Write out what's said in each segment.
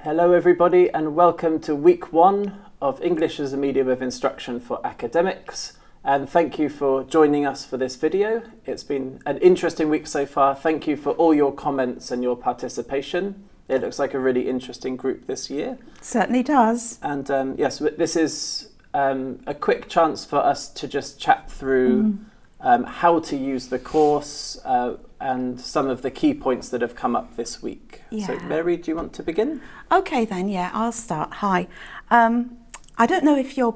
Hello everybody and welcome to week 1 of English as a Medium of Instruction for Academics, and thank you for joining us for this video. It's been an interesting week so far. Thank you for all your comments and your participation. It looks like a really interesting group this year. It certainly does. And yes, this is a quick chance for us to just chat through how to use the course and some of the key points that have come up this week. Yeah. So Mary, do you want to begin? Okay then, yeah, I'll start. Hi. I don't know if you're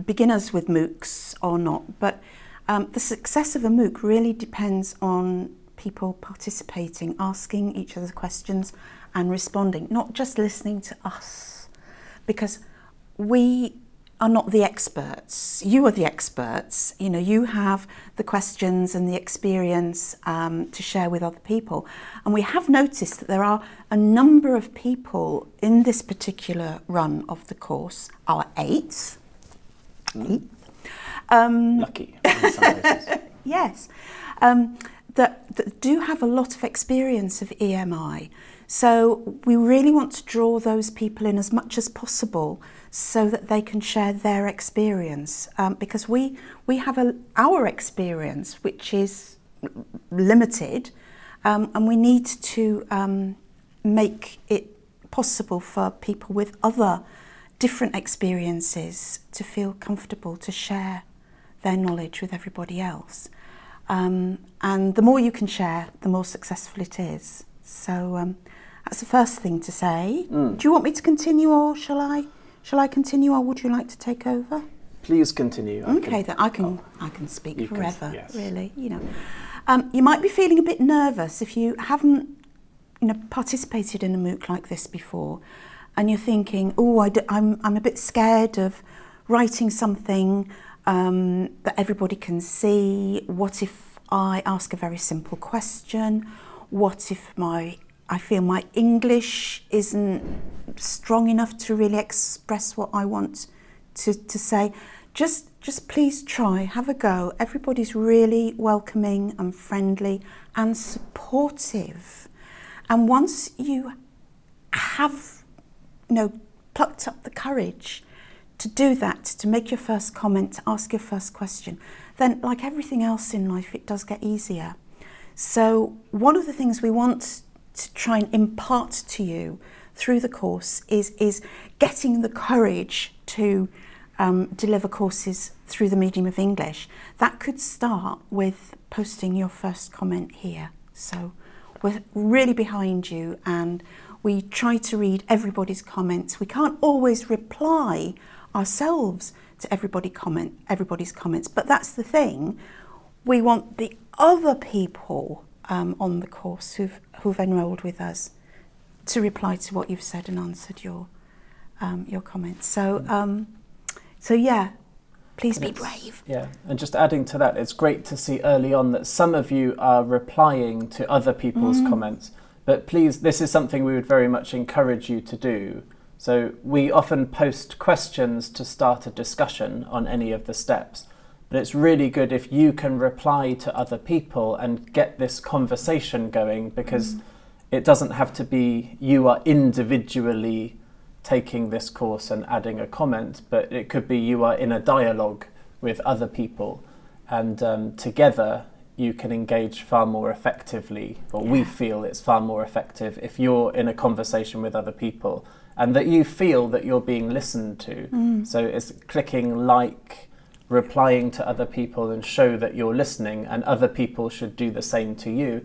beginners with MOOCs or not, but the success of a MOOC really depends on people participating, asking each other questions and responding, not just listening to us, because we are not the experts. You are the experts. You know, you have the questions and the experience to share with other people. And we have noticed that there are a number of people in this particular run of the course, our eighth. Lucky in some cases. Yes, that do have a lot of experience of EMI. So we really want to draw those people in as much as possible so that they can share their experience, because we have our experience, which is limited, and we need to make it possible for people with other different experiences to feel comfortable to share their knowledge with everybody else. And the more you can share, the more successful it is. So that's the first thing to say. Do you want me to continue, or shall I continue, or would you like to take over? Please continue. I can speak forever. Yes. Really, you know. You might be feeling a bit nervous if you haven't, participated in a MOOC like this before, and you're thinking, I'm a bit scared of writing something that everybody can see. What if I ask a very simple question? What if I feel my English isn't strong enough to really express what I want to say? Just please try, have a go. Everybody's really welcoming and friendly and supportive. And once you have, plucked up the courage to do that, to make your first comment, to ask your first question, then like everything else in life, it does get easier. So one of the things we want to try and impart to you through the course is getting the courage to deliver courses through the medium of English. That could start with posting your first comment here. So we're really behind you, and we try to read everybody's comments. We can't always reply ourselves to everybody's comments, but that's the thing. We want the other people on the course who've enrolled with us to reply to what you've said and answered your comments. So yeah, please be brave. Yeah, and just adding to that, it's great to see early on that some of you are replying to other people's comments, but please, this is something we would very much encourage you to do. So we often post questions to start a discussion on any of the steps, but it's really good if you can reply to other people and get this conversation going, because it doesn't have to be you are individually taking this course and adding a comment, but it could be you are in a dialogue with other people, and together you can engage far more effectively, or we feel it's far more effective if you're in a conversation with other people and that you feel that you're being listened to. So it's clicking like, replying to other people, and show that you're listening, and other people should do the same to you.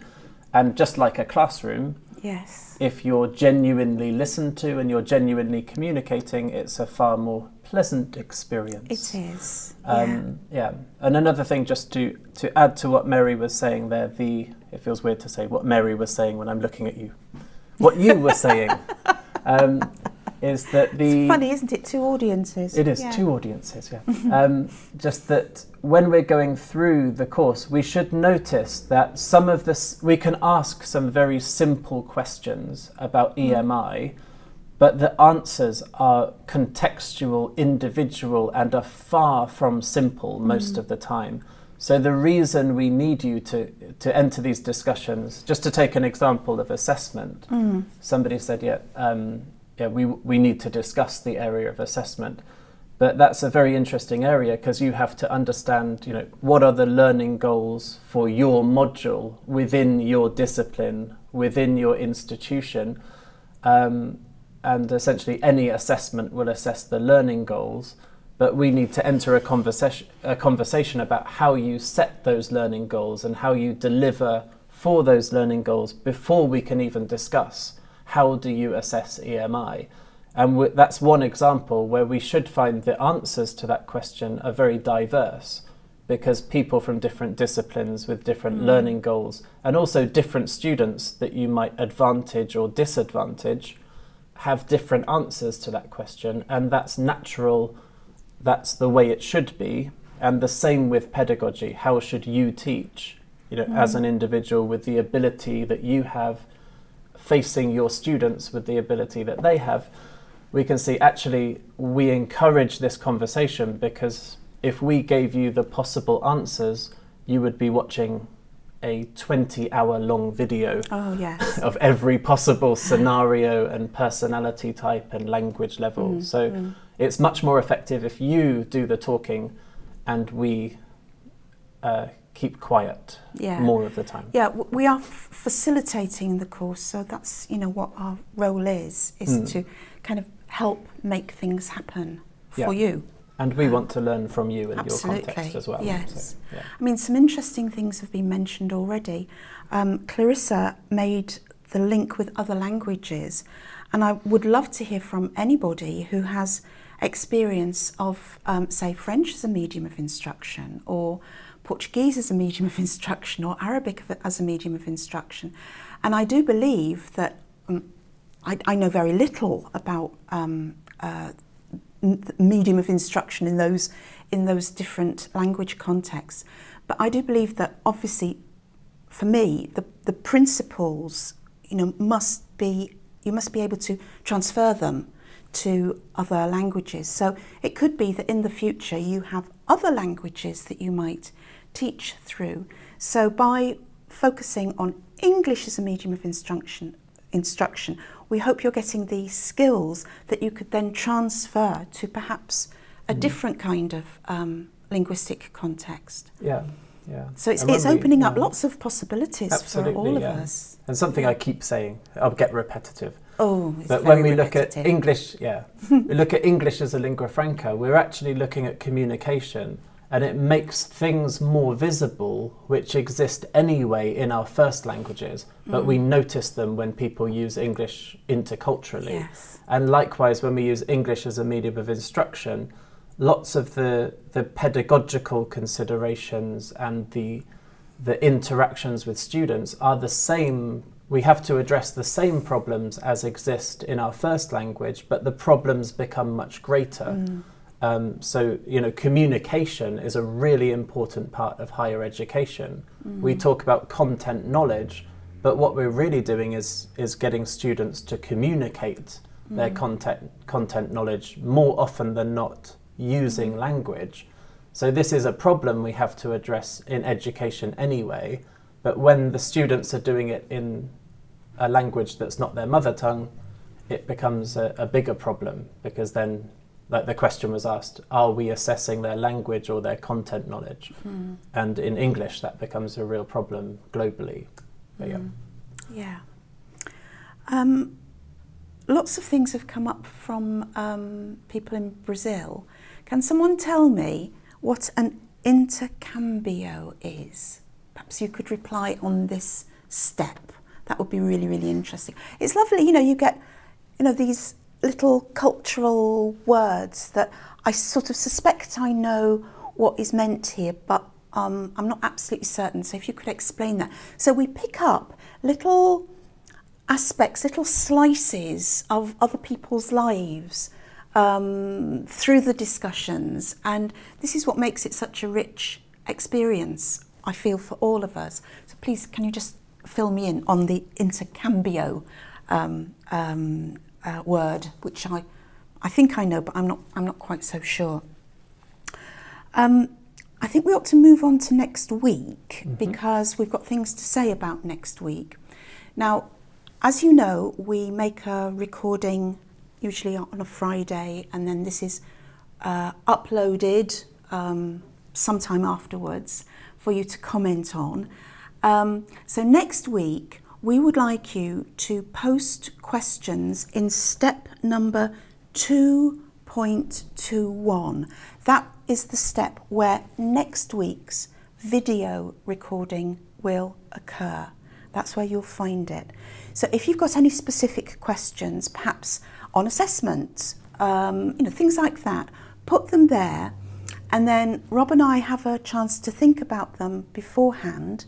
And just like a classroom, yes, if you're genuinely listened to and you're genuinely communicating, it's a far more pleasant experience. It is. Yeah. And another thing, just to add to what Mary was saying there, it feels weird to say what Mary was saying when I'm looking at you. What you were saying is that it's funny, isn't it? Two audiences. It is, two audiences, yeah. Just that when we're going through the course, we should notice that some of this, we can ask some very simple questions about EMI, but the answers are contextual, individual, and are far from simple most of the time. So the reason we need you to enter these discussions, just to take an example of assessment, somebody said, we need to discuss the area of assessment. But that's a very interesting area because you have to understand, what are the learning goals for your module within your discipline, within your institution. And essentially any assessment will assess the learning goals, but we need to enter a conversation about how you set those learning goals and how you deliver for those learning goals before we can even discuss how do you assess EMI. And that's one example where we should find the answers to that question are very diverse, because people from different disciplines with different learning goals, and also different students that you might advantage or disadvantage, have different answers to that question. And that's natural, that's the way it should be. And the same with pedagogy. How should you teach, as an individual with the ability that you have, facing your students with the ability that they have? We can see actually we encourage this conversation, because if we gave you the possible answers, you would be watching a 20-hour long video of every possible scenario and personality type and language level. So it's much more effective if you do the talking and we keep quiet more of the time. Yeah, we are facilitating the course, so that's what our role is to kind of help make things happen for you. And we want to learn from you in absolutely. Your context as well. Yes. So, I mean, some interesting things have been mentioned already. Clarissa made the link with other languages, and I would love to hear from anybody who has experience of, say, French as a medium of instruction, or Portuguese as a medium of instruction, or Arabic as a medium of instruction. And I do believe that I know very little about medium of instruction in those different language contexts, but I do believe that obviously, for me, the principles, you must be able to transfer them to other languages. So it could be that in the future you have other languages that you might teach through. So by focusing on English as a medium of instruction, we hope you're getting the skills that you could then transfer to perhaps a different kind of linguistic context. Yeah. So it's opening up lots of possibilities for all of us. And something I keep saying, I'll get repetitive. But when we look at English, we look at English as a lingua franca, we're actually looking at communication, and it makes things more visible which exist anyway in our first languages, but we notice them when people use English interculturally. Yes. And likewise, when we use English as a medium of instruction, lots of the pedagogical considerations and the interactions with students are the same. We have to address the same problems as exist in our first language, but the problems become much greater. So, communication is a really important part of higher education. We talk about content knowledge, but what we're really doing is getting students to communicate their content knowledge more often than not using language. So this is a problem we have to address in education anyway, but when the students are doing it in a language that's not their mother tongue, it becomes a bigger problem, because then, like the question was asked, are we assessing their language or their content knowledge? And in English, that becomes a real problem globally. But lots of things have come up from people in Brazil. Can someone tell me what an intercambio is? Perhaps you could reply on this step. That would be really, really interesting. It's lovely, you get, these little cultural words that I sort of suspect I know what is meant here, but I'm not absolutely certain. So if you could explain that. So we pick up little aspects, little slices of other people's lives through the discussions, and this is what makes it such a rich experience, I feel, for all of us. So please, can you just fill me in on the intercambio word, which I think I know, but I'm not quite so sure. I think we ought to move on to next week, because we've got things to say about next week. Now, as you know, we make a recording usually on a Friday, and then this is uploaded sometime afterwards for you to comment on. So next week, we would like you to post questions in step number 2.21. That is the step where next week's video recording will occur. That's where you'll find it. So if you've got any specific questions, perhaps on assessment, things like that, put them there, and then Rob and I have a chance to think about them beforehand,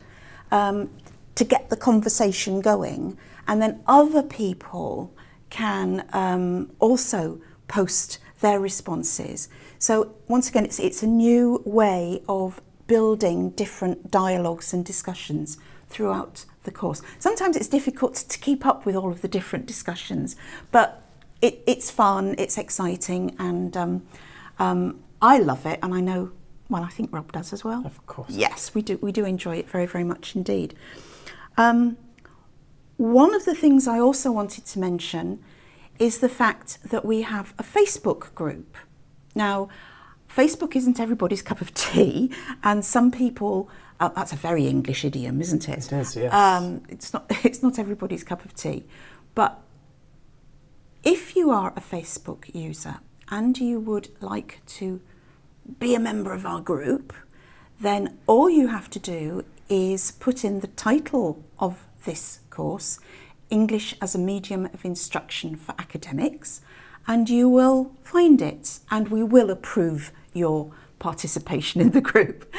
to get the conversation going, and then other people can also post their responses. So once again, it's a new way of building different dialogues and discussions throughout the course. Sometimes it's difficult to keep up with all of the different discussions, but it's fun, it's exciting, and I love it, and I know, well, I think Rob does as well. Of course. Yes, we do enjoy it very, very much indeed. One of the things I also wanted to mention is the fact that we have a Facebook group. Now, Facebook isn't everybody's cup of tea, and some people, that's a very English idiom, isn't it? It is, yes. It's not everybody's cup of tea. But if you are a Facebook user and you would like to be a member of our group, then all you have to do is put in the title of this course, English as a Medium of Instruction for Academics, and you will find it, and we will approve your participation in the group.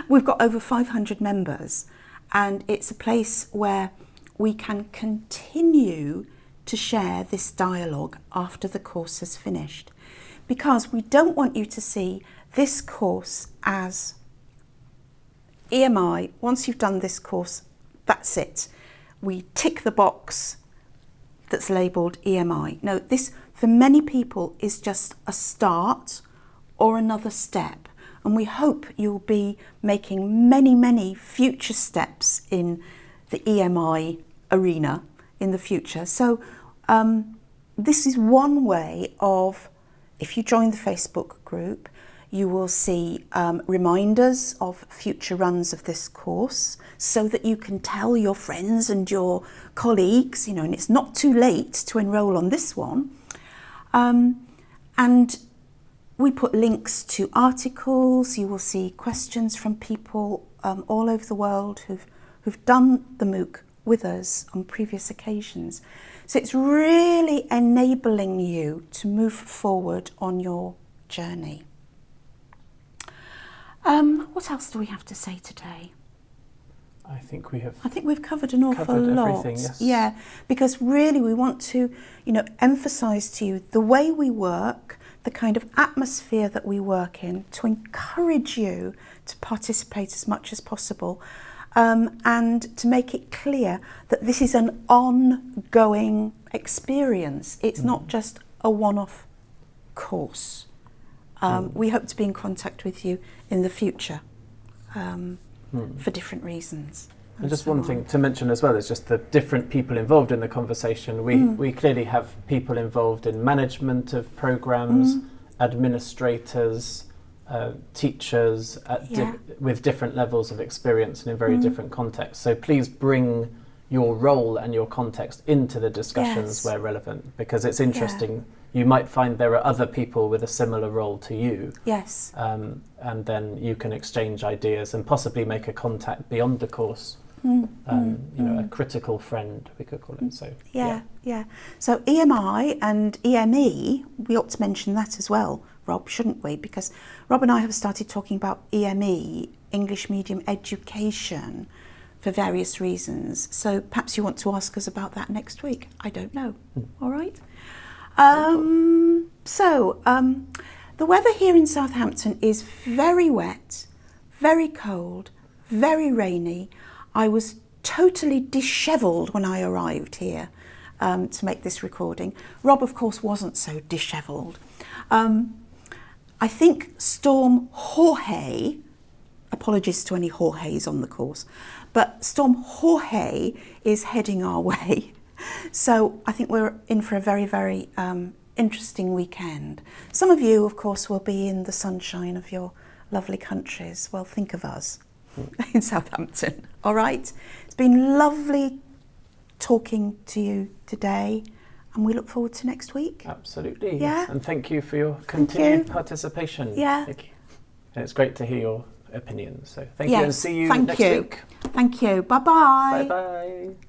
We've got over 500 members, and it's a place where we can continue to share this dialogue after the course has finished, because we don't want you to see this course as EMI. Once you've done this course, that's it. We tick the box that's labelled EMI. No, this for many people is just a start or another step, and we hope you'll be making many, many future steps in the EMI arena in the future. So this is one way of, if you join the Facebook group, you will see reminders of future runs of this course, so that you can tell your friends and your colleagues, and it's not too late to enrol on this one. And we put links to articles. You will see questions from people all over the world who've done the MOOC with us on previous occasions. So it's really enabling you to move forward on your journey. What else do we have to say today? I think we've covered an awful lot. Everything, yes. Yeah, because really we want to, emphasise to you the way we work, the kind of atmosphere that we work in, to encourage you to participate as much as possible, and to make it clear that this is an ongoing experience. It's not just a one-off course. We hope to be in contact with you in the future for different reasons. And just one thing to mention as well is just the different people involved in the conversation. We clearly have people involved in management of programs, administrators, teachers with different levels of experience and in very different contexts. So please bring your role and your context into the discussions where relevant, because it's interesting. You might find there are other people with a similar role to you. Yes. And then you can exchange ideas and possibly make a contact beyond the course. A critical friend, we could call it. So yeah. So EMI and EME, we ought to mention that as well, Rob, shouldn't we? Because Rob and I have started talking about EME, English Medium Education, for various reasons. So perhaps you want to ask us about that next week. I don't know. All right. The weather here in Southampton is very wet, very cold, very rainy. I was totally dishevelled when I arrived here to make this recording. Rob, of course, wasn't so dishevelled. I think Storm Jorge, apologies to any Jorges on the course, but Storm Jorge is heading our way. So I think we're in for a very, very interesting weekend. Some of you, of course, will be in the sunshine of your lovely countries. Well, think of us in Southampton, all right? It's been lovely talking to you today, and we look forward to next week. Absolutely. Yeah. Yes. And thank you for your continued participation. Yeah. Thank you. And it's great to hear your opinions. So thank Yes, you, and see you thank next you. week. Thank you. Bye-bye. Bye-bye.